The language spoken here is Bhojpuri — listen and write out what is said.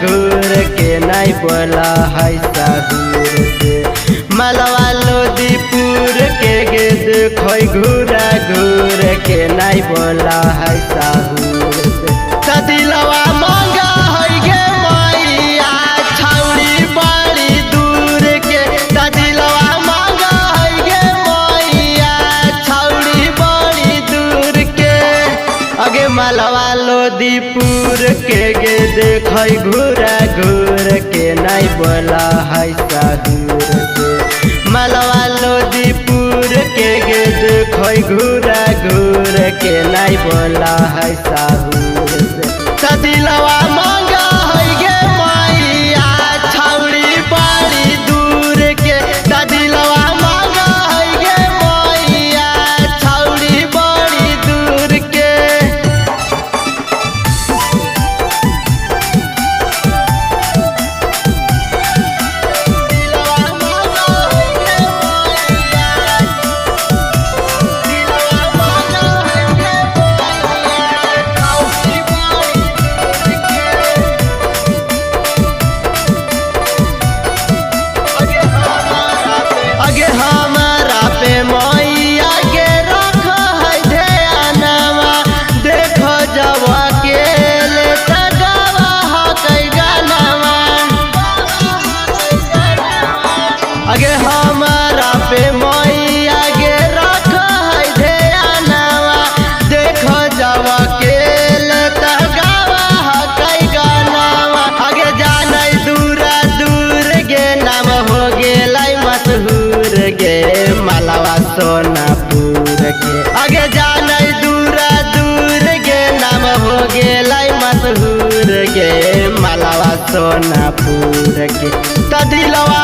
घूर के नहीं बोला है साहूर से। मलवा लोदीपुर के गे देखो घूरा घूर के नहीं बोला है साहूर से। दिलवा मांगा है गे मैया छौड़ी बड़ी दूर के। दिलवा मांगा है गे मैया छौड़ी बड़ी दूर के। अगे मलवा लोदीपुर के गे देखो घूरा घूर के नहीं बोला है साहूर से। मलवा लोदीपुर के गे देखो घूरा घूर के नहीं बोला है साहूर से। दिलवा मांगा है गे मैया छौड़ी बड़ी दूर के। दिलवा मांगा है गे मैया छौड़ी बड़ी दूर के। अगे हमारा पे मैया गे रख है ध्यानवा। देखो जवा के ले तगवा हो कई गानवा। अगे हमारा पे मैया गे रख है ध्यानवा। देखो जवा के ले तगवा हो कई गानवा। अगे जाने दूरा दूर गे नाम हो गेलै मशहूर गे मलवा सोनापुर के। आगे जाने दूरा दूर गे नाम हो गेलै मशहूर गे मलवा सोनापुर के। दिलवा